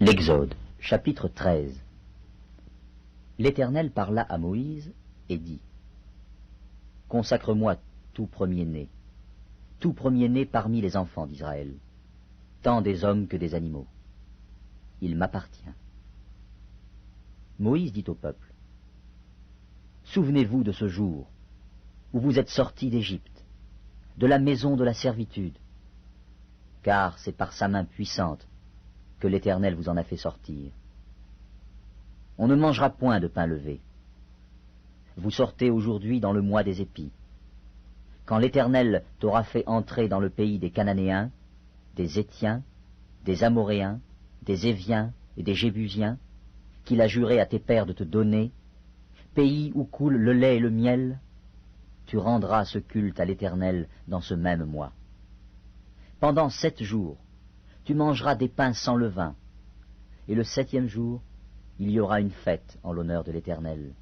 L'Exode, chapitre 13. L'Éternel parla à Moïse et dit : Consacre-moi tout premier-né parmi les enfants d'Israël, tant des hommes que des animaux. Il m'appartient. Moïse dit au peuple : Souvenez-vous de ce jour où vous êtes sortis d'Égypte, de la maison de la servitude, car c'est par sa main puissante que l'Éternel vous en a fait sortir. On ne mangera point de pain levé. Vous sortez aujourd'hui dans le mois des épis, quand l'Éternel t'aura fait entrer dans le pays des Cananéens, des Héthiens, des Amoréens, des Éviens et des Jébusiens, qu'il a juré à tes pères de te donner, pays où coule le lait et le miel. Tu rendras ce culte à l'Éternel dans ce même mois. Pendant 7 jours, tu mangeras des pains sans levain, et le 7e jour, il y aura une fête en l'honneur de l'Éternel.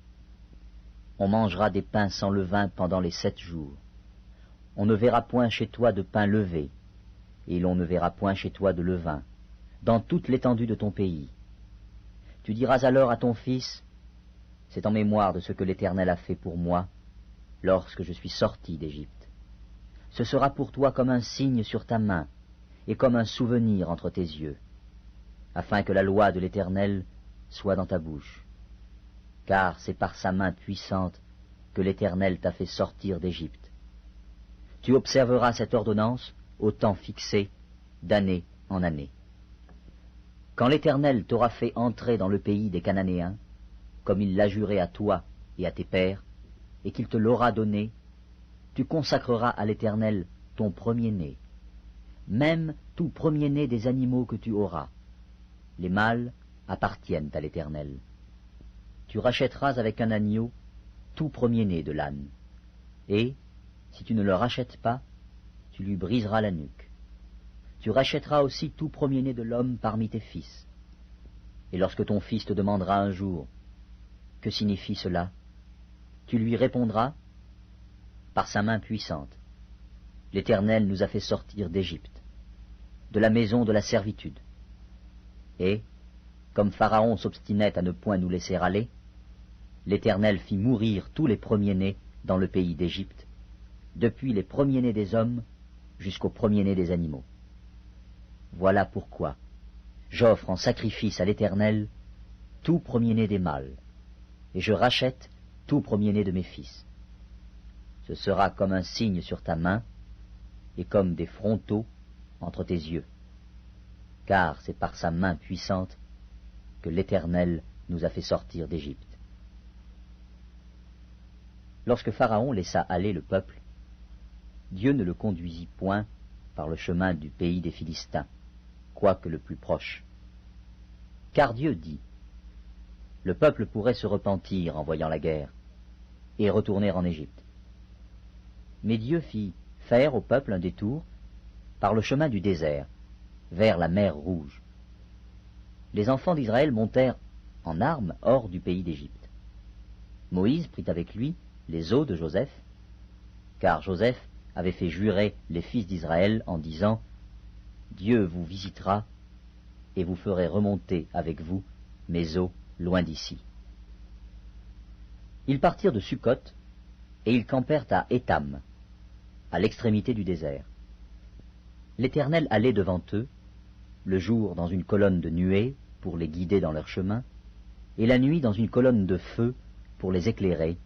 On mangera des pains sans levain pendant les 7 jours. On ne verra point chez toi de pain levé, et l'on ne verra point chez toi de levain, dans toute l'étendue de ton pays. Tu diras alors à ton fils : c'est en mémoire de ce que l'Éternel a fait pour moi, lorsque je suis sorti d'Égypte. Ce sera pour toi comme un signe sur ta main, et comme un souvenir entre tes yeux, afin que la loi de l'Éternel soit dans ta bouche. Car c'est par sa main puissante que l'Éternel t'a fait sortir d'Égypte. Tu observeras cette ordonnance au temps fixé, d'année en année. Quand l'Éternel t'aura fait entrer dans le pays des Cananéens, comme il l'a juré à toi et à tes pères, et qu'il te l'aura donné, tu consacreras à l'Éternel ton premier-né, même tout premier-né des animaux que tu auras. Les mâles appartiennent à l'Éternel. Tu rachèteras avec un agneau tout premier-né de l'âne, et, si tu ne le rachètes pas, tu lui briseras la nuque. Tu rachèteras aussi tout premier-né de l'homme parmi tes fils. Et lorsque ton fils te demandera un jour : que signifie cela ? Tu lui répondras : par sa main puissante, l'Éternel nous a fait sortir d'Égypte, de la maison de la servitude. Et, comme Pharaon s'obstinait à ne point nous laisser aller, l'Éternel fit mourir tous les premiers-nés dans le pays d'Égypte, depuis les premiers-nés des hommes jusqu'aux premiers-nés des animaux. Voilà pourquoi j'offre en sacrifice à l'Éternel tout premier-né des mâles, et je rachète tout premier-né de mes fils. Ce sera comme un signe sur ta main, et comme des frontaux entre tes yeux, car c'est par sa main puissante que l'Éternel nous a fait sortir d'Égypte. Lorsque Pharaon laissa aller le peuple, Dieu ne le conduisit point par le chemin du pays des Philistins, quoique le plus proche. Car Dieu dit : le peuple pourrait se repentir en voyant la guerre, et retourner en Égypte. Mais Dieu fit faire au peuple un détour par le chemin du désert, vers la mer Rouge. Les enfants d'Israël montèrent en armes hors du pays d'Égypte. Moïse prit avec lui les os de Joseph, car Joseph avait fait jurer les fils d'Israël en disant : Dieu vous visitera, et vous ferez remonter avec vous mes os loin d'ici. Ils partirent de Sukkot, et ils campèrent à Étam, à l'extrémité du désert. L'Éternel allait devant eux, le jour dans une colonne de nuée pour les guider dans leur chemin, et la nuit dans une colonne de feu pour les éclairer,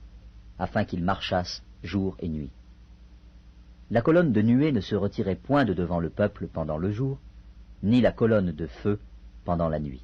afin qu'ils marchassent jour et nuit. La colonne de nuée ne se retirait point de devant le peuple pendant le jour, ni la colonne de feu pendant la nuit.